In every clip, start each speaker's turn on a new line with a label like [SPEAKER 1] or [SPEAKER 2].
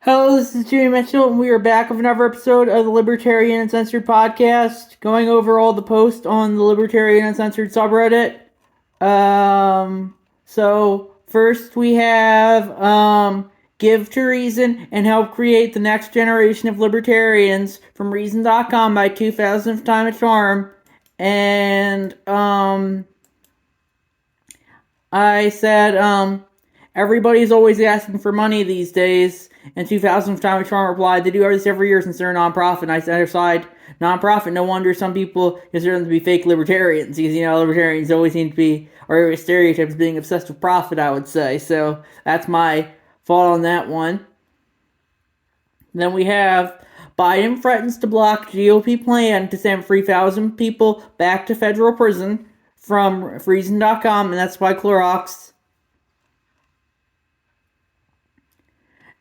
[SPEAKER 1] Hello, this is Jimmy Mitchell, and we are back with another episode of the Libertarian Uncensored podcast, going over all the posts on the Libertarian Uncensored subreddit. So first we have, Give to Reason and Help Create the Next Generation of Libertarians from Reason.com by 2000th Time at Charm. And, I said, everybody's always asking for money these days. And 2000 Time Charm replied, they do this every year since they're a nonprofit. And I said, other side, nonprofit, no wonder some people consider them to be fake libertarians. Because, libertarians always seem to be, or stereotypes, being obsessed with profit, I would say. So that's my fault on that one. Then we have Biden threatens to block GOP plan to send 3,000 people back to federal prison from Reason.com, and that's by Clorox.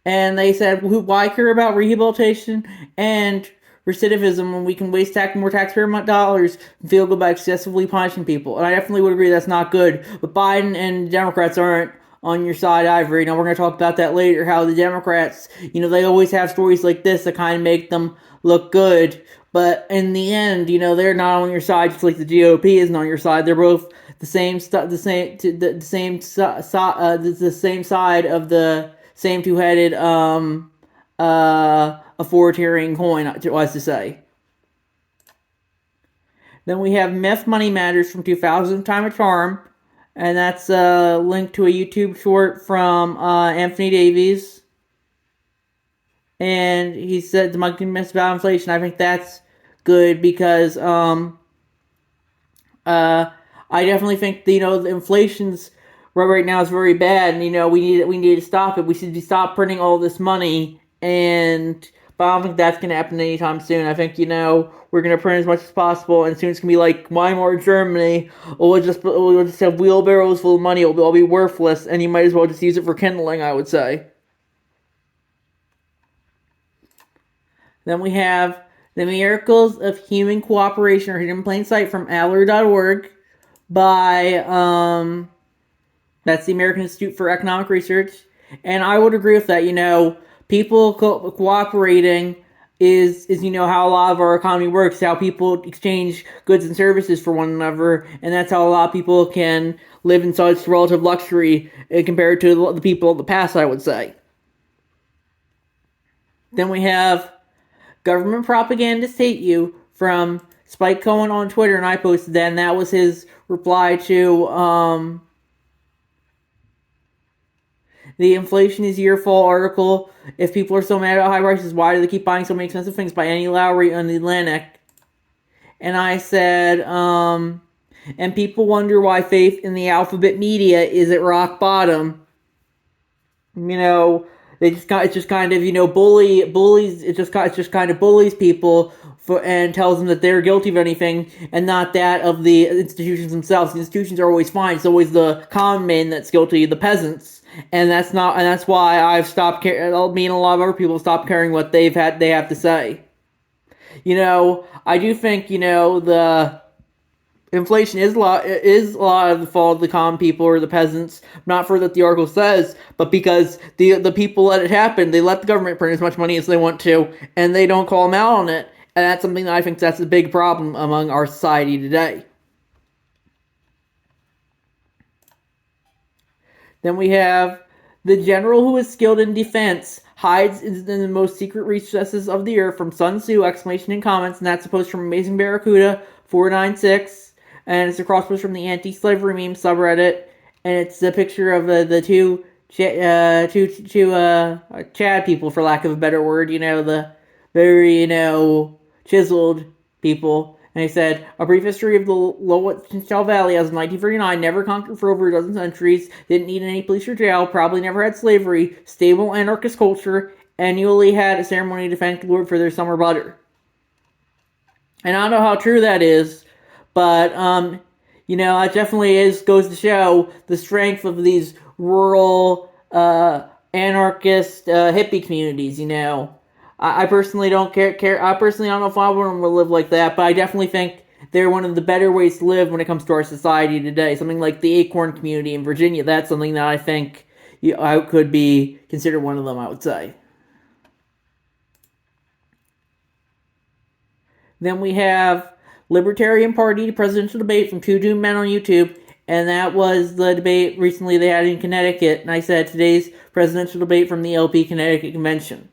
[SPEAKER 1] And they said, why care about rehabilitation and recidivism when we can waste more taxpayer dollars and feel good by excessively punishing people? And I definitely would agree that's not good. But Biden and Democrats aren't on your side either. We're going to talk about that later, how the Democrats, they always have stories like this that kind of make them look good. But in the end, they're not on your side, just like the GOP isn't on your side. They're both the same side of the same two-headed authoritarian coin, was to say. Then we have Myth Money Matters from 2000 Time of Charm, and that's a link to a YouTube short from Anthony Davies. And he said the monkey myths about inflation. I think that's good because I definitely think the inflation's right now is very bad, and we need to stop it. We should stop printing all this money, but I don't think that's gonna happen anytime soon. I think we're gonna print as much as possible, and soon it's gonna be like Weimar Germany. Or we'll just have wheelbarrows full of money. It'll all be worthless, and you might as well just use it for kindling, I would say. Then we have The Miracles of Human Cooperation Are Hidden in Plain Sight from Aller.org by that's the American Institute for Economic Research. And I would agree with that. People cooperating is how a lot of our economy works, how people exchange goods and services for one another, and that's how a lot of people can live in such relative luxury compared to the people of the past, I would say. Then we have Government Propagandists Hate You from Spike Cohen on Twitter, and I posted that, and that was his reply to the Inflation is Your Fault article. If people are so mad about high prices, why do they keep buying so many expensive things? By Annie Lowry on The Atlantic. And I said, and people wonder why faith in the alphabet media is at rock bottom. It's just kind of bullies. It's just kind of bullies people and tells them that they're guilty of anything and not that of the institutions themselves. The institutions are always fine. It's always the common man that's guilty, the peasants. And that's why I've stopped caring. Me and a lot of other people stopped caring what they have to say. I do think the inflation is a lot of the fault of the common people or the peasants, not for that the article says, but because the people let it happen. They let the government print as much money as they want to, and they don't call them out on it. And that's something that I think that's a big problem among our society today. Then we have the general who is skilled in defense hides in the most secret recesses of the earth from Sun Tzu, exclamation in comments, and that's a post from Amazing Barracuda 496, and it's a cross post from the anti-slavery meme subreddit, and it's a picture of the two Chad people, for lack of a better word, the very, chiseled people. And he said, a brief history of the Lower Valley as of 1939, never conquered for over a dozen centuries, didn't need any police or jail, probably never had slavery, stable anarchist culture, annually had a ceremony to thank the Lord for their summer butter. And I don't know how true that is, but, it definitely goes to show the strength of these rural, anarchist, hippie communities, I personally don't care. I personally don't know if I want to live like that, but I definitely think they're one of the better ways to live when it comes to our society today. Something like the Acorn community in Virginia, that's something that I think I could be considered one of them, I would say. Then we have Libertarian Party presidential debate from two doomed men on YouTube, and that was the debate recently they had in Connecticut. And I said today's presidential debate from the LP Connecticut Convention.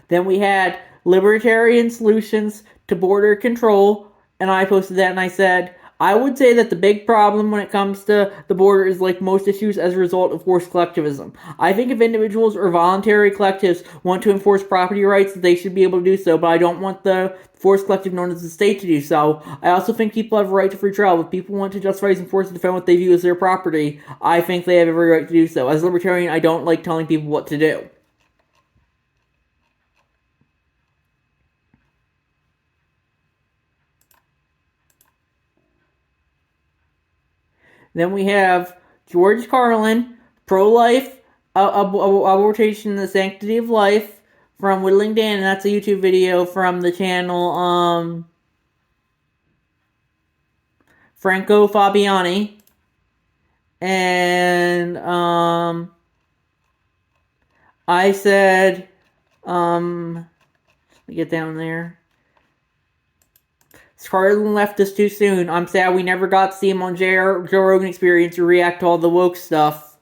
[SPEAKER 1] Then we had Libertarian Solutions to Border Control, and I posted that and I said, I would say that the big problem when it comes to the border is like most issues as a result of forced collectivism. I think if individuals or voluntary collectives want to enforce property rights, they should be able to do so, but I don't want the forced collective known as the state to do so. I also think people have a right to free travel. If people want to justify and force to defend what they view as their property, I think they have every right to do so. As a libertarian, I don't like telling people what to do. Then we have George Carlin, pro-life, abortion, the sanctity of life, from Whittling Dan, and that's a YouTube video from the channel Franco Fabiani. And I said, let me get down there. Carlin left us too soon. I'm sad we never got to see him on Joe Rogan Experience or react to all the woke stuff.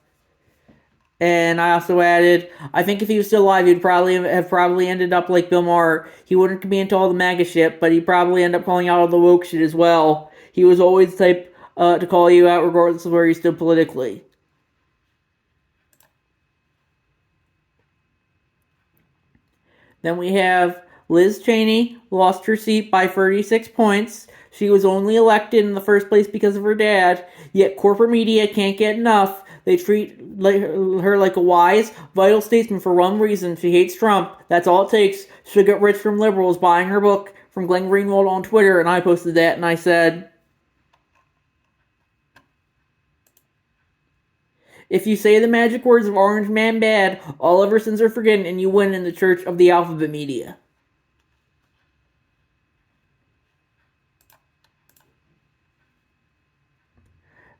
[SPEAKER 1] And I also added, I think if he was still alive, he'd probably ended up like Bill Maher. He wouldn't be into all the MAGA shit, but he'd probably end up calling out all the woke shit as well. He was always the type to call you out regardless of where you stood politically. Then we have Liz Cheney lost her seat by 36 points. She was only elected in the first place because of her dad, yet corporate media can't get enough. They treat her like a wise, vital statesman for one reason. She hates Trump. That's all it takes. She'll get rich from liberals buying her book from Glenn Greenwald on Twitter, and I posted that, and I said, if you say the magic words of Orange Man Bad, all of her sins are forgiven, and you win in the Church of the Alphabet Media.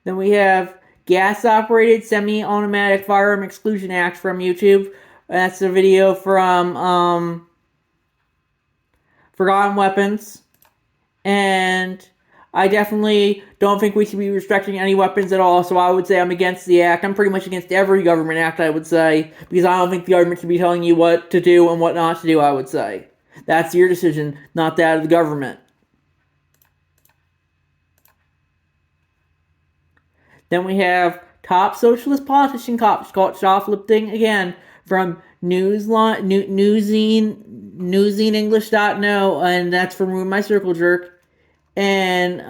[SPEAKER 1] Then we have Gas-Operated Semi-Automatic Firearm Exclusion Act from YouTube. That's a video from Forgotten Weapons. And I definitely don't think we should be restricting any weapons at all, so I would say I'm against the act. I'm pretty much against every government act, I would say, because I don't think the government should be telling you what to do and what not to do, I would say. That's your decision, not that of the government. Then we have top socialist politician caught shoplifting again from newsenglish.no, and that's from Ruin My Circle Jerk. And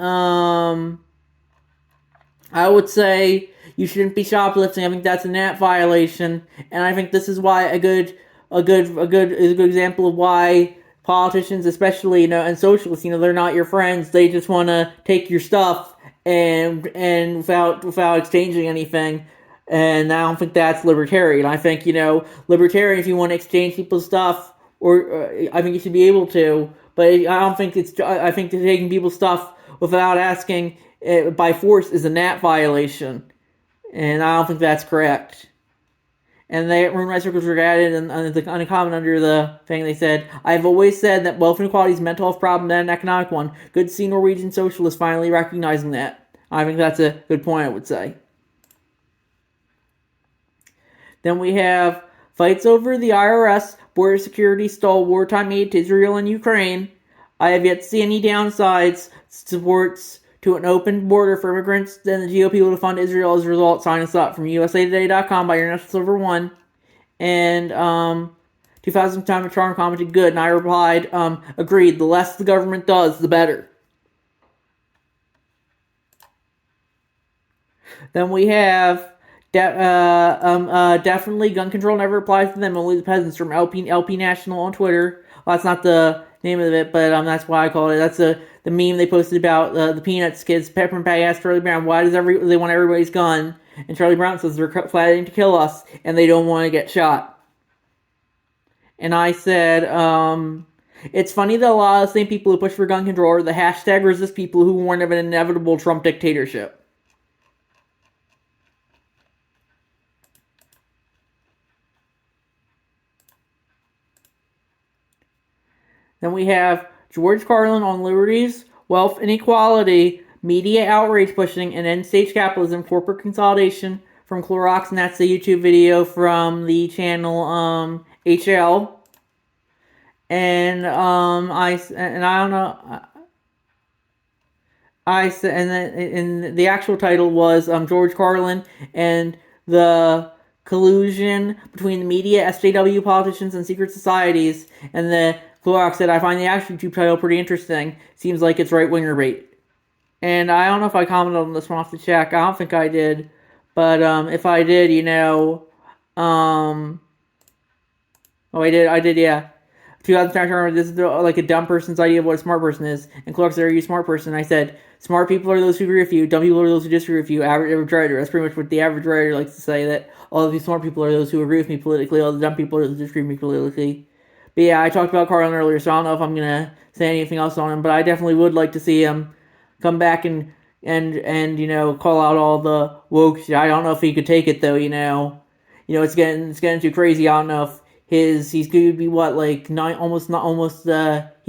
[SPEAKER 1] I would say you shouldn't be shoplifting. I think that's a NAT violation, and I think this is why a good example of why politicians, especially and socialists, they're not your friends. They just want to take your stuff and without exchanging anything. And I don't think that's libertarian. I think libertarian, if you want to exchange people's stuff, or I think you should be able to. But I don't think I think that taking people's stuff without asking by force is a NAT violation, and I don't think that's correct. And they Ruin My Circles were added, and on a comment under the thing they said, I've always said that wealth inequality is a mental health problem, not an economic one. Good to see Norwegian socialists finally recognizing that. I think that's a good point, I would say. Then we have fights over the IRS, border security stall wartime aid to Israel and Ukraine. I have yet to see any downsides, supports to an open border for immigrants, then the GOP will fund Israel as a result. Sign us up from usatoday.com by International Silver 1. And 2000 time of charm commented good, and I replied, agreed, the less the government does, the better. Then we have definitely gun control never applies to them, only the peasants from LP National on Twitter. Well, that's not the name of it, but that's why I call it. That's the meme they posted about the Peanuts kids. Pepper and Patty asked Charlie Brown, why does they want everybody's gun? And Charlie Brown says they're planning to kill us, and they don't want to get shot. And I said, it's funny that a lot of the same people who push for gun control are the hashtag resist people who warn of an inevitable Trump dictatorship. Then we have George Carlin on liberties, wealth inequality, media outrage pushing, and end-stage capitalism, corporate consolidation from Clorox, and that's the YouTube video from the channel HL. And I don't know. I said, and then and the actual title was George Carlin and the collusion between the media, SJW politicians, and secret societies. And the Clorox said, I find the actual YouTube title pretty interesting. Seems like it's right winger bait. And I don't know if I commented on this one off the check. I don't think I did. But if I did, oh, I did, yeah. 2010, this is like a dumb person's idea of what a smart person is. And Clark said, are you a smart person? I said, smart people are those who agree with you. Dumb people are those who disagree with you. Average writer. That's pretty much what the average writer likes to say, that all of these smart people are those who agree with me politically. All the dumb people are those who disagree with me politically. But yeah, I talked about Carlin earlier, so I don't know if I'm going to say anything else on him. But I definitely would like to see him come back and call out all the woke shit. I don't know if he could take it, though, it's getting too crazy. I don't know if he's going to be what, like he'd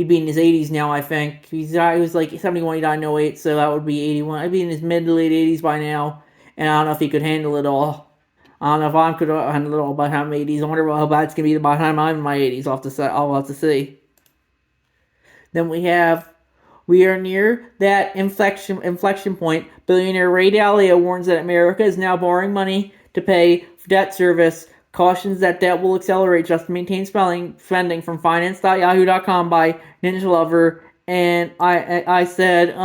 [SPEAKER 1] be in his 80s now, I think. He was like 71, he died in 08, so that would be 81. I'd be in his mid to late 80s by now, and I don't know if he could handle it all. I don't know if I could handle it all by the time I'm 80s. I wonder how bad it's going to be by the time I'm in my 80s. I'll have to see. Then we are near that inflection point. Billionaire Ray Dalio warns that America is now borrowing money to pay for debt service, cautions that debt will accelerate just to maintain spending from finance.yahoo.com by Ninja Lover. And I said,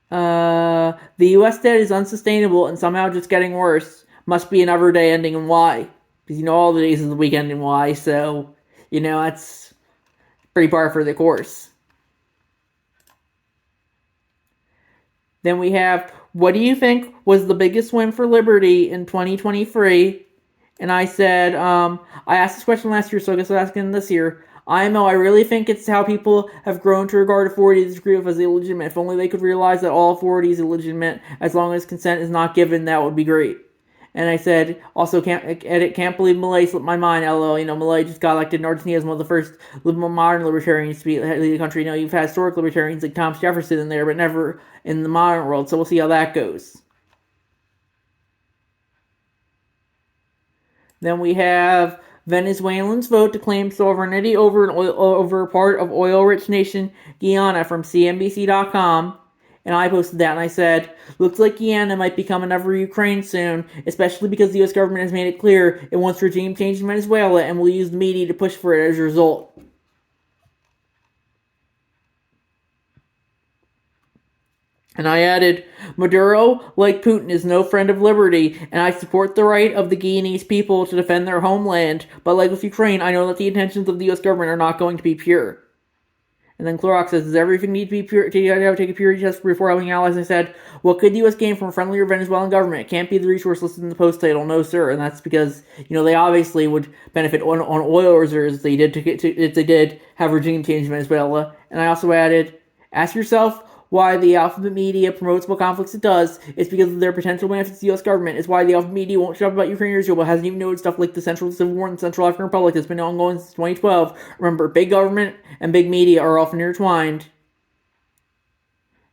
[SPEAKER 1] the U.S. debt is unsustainable and somehow just getting worse. Must be another day ending in Y. Because all the days of the week end in Y, so, that's pretty par for the course. Then we have, what do you think was the biggest win for liberty in 2023? And I said, I asked this question last year, so I guess I'll ask it this year. IMO, I really think it's how people have grown to regard authority as degree of as illegitimate. If only they could realize that all authority is illegitimate, as long as consent is not given, that would be great. And I said, also, can't believe Milei slipped my mind, LOL. Milei just got elected in Argentina as one of the first modern libertarians to lead the country. You've had historic libertarians like Thomas Jefferson in there, but never in the modern world, so we'll see how that goes. Then we have Venezuelans vote to claim sovereignty over part of oil-rich nation Guyana from CNBC.com. And I posted that and I said, looks like Guyana might become another Ukraine soon, especially because the U.S. government has made it clear it wants regime change in Venezuela and will use the media to push for it as a result. And I added, Maduro, like Putin, is no friend of liberty, and I support the right of the Guyanese people to defend their homeland, but like with Ukraine, I know that the intentions of the U.S. government are not going to be pure. And then Clorox says, does everything need to be pure? Take a purity test before helping allies? I said, what could the U.S. gain from a friendlier Venezuelan government? It can't be the resource listed in the post title, no sir. And that's because, they obviously would benefit on oil reserves. They did have regime change in Venezuela. And I also added, ask yourself why the alphabet media promotes what conflicts it does. It's because of their potential benefits to the U.S. government. It's why the alphabet media won't shut up about Ukraine or Israel, but hasn't even noted stuff like the Central Civil War in the Central African Republic that's been ongoing since 2012. Remember, big government and big media are often intertwined.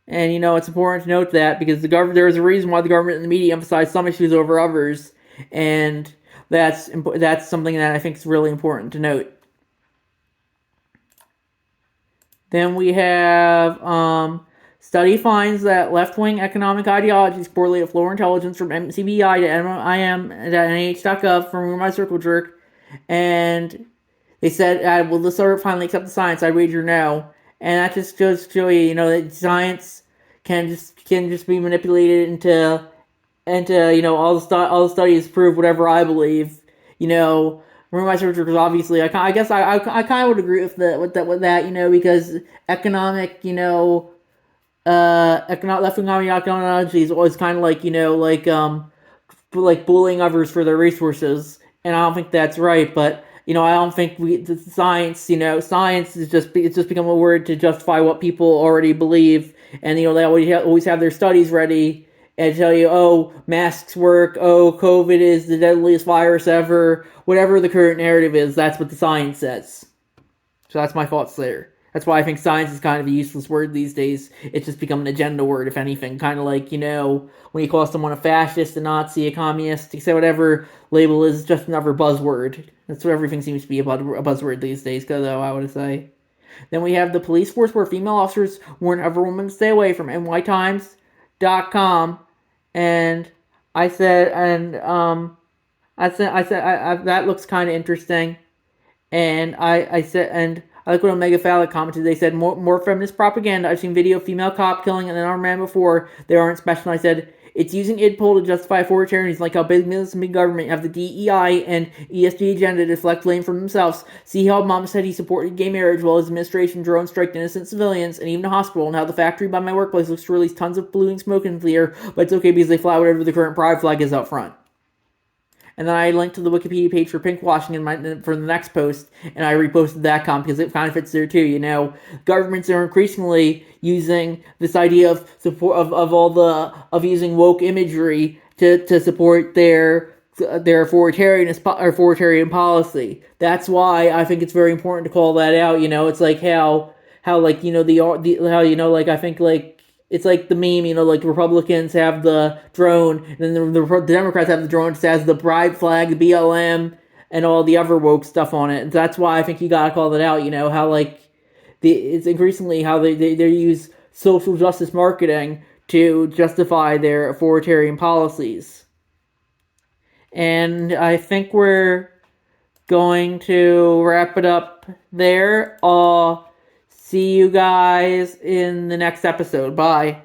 [SPEAKER 1] And, it's important to note that because there is a reason why the government and the media emphasize some issues over others. And that's something that I think is really important to note. Then we have, study finds that left-wing economic ideologies correlate lower intelligence from MCBI to NIH.gov from Rumor My Circle Jerk. And they said, will the server finally accept the science? I'd wager no. And that just goes to show you, that science can just be manipulated into all the studies prove whatever I believe. Rumor My Circle Jerk is obviously, I guess I kind of would agree with that, because economic, left-wing ideology is always kind of like bullying others for their resources, and I don't think that's right. But I don't think science is just become a word to justify what people already believe, and they always have their studies ready, and tell you, oh, masks work, oh, COVID is the deadliest virus ever, whatever the current narrative is, that's what the science says. So that's my thoughts there. That's why I think science is kind of a useless word these days. It's just become an agenda word, if anything. Kind of like, when you call someone a fascist, a Nazi, a communist, say whatever label is just another buzzword. That's what everything seems to be a buzzword these days, though, I would say. Then we have the police force where female officers warn every woman to stay away from nytimes.com. And I said, that looks kind of interesting. And I said, and I like what Omega Phallic commented. They said, more feminist propaganda. I've seen video of female cop killing an unarmed man before. They aren't special. And I said, it's using IDPOL to justify authoritarianism, like how big business and big government have the DEI and ESG agenda to deflect blame from themselves. See how Obama said he supported gay marriage while his administration drone striked innocent civilians and even a hospital, and how the factory by my workplace looks to release tons of polluting smoke into the air, but it's okay because they fly whatever the current pride flag is out front. And then I linked to the Wikipedia page for pinkwashing for the next post, and I reposted that comment because it kind of fits there too. Governments are increasingly using this idea of support of using woke imagery to support their authoritarian policy. That's why I think it's very important to call that out. It's like how like I think like. It's like the meme, like the Republicans have the drone, and then the Democrats have the drone that has the pride flag, the BLM, and all the other woke stuff on it. And that's why I think you gotta call it out. How like it's increasingly how they use social justice marketing to justify their authoritarian policies. And I think we're going to wrap it up there. See you guys in the next episode. Bye.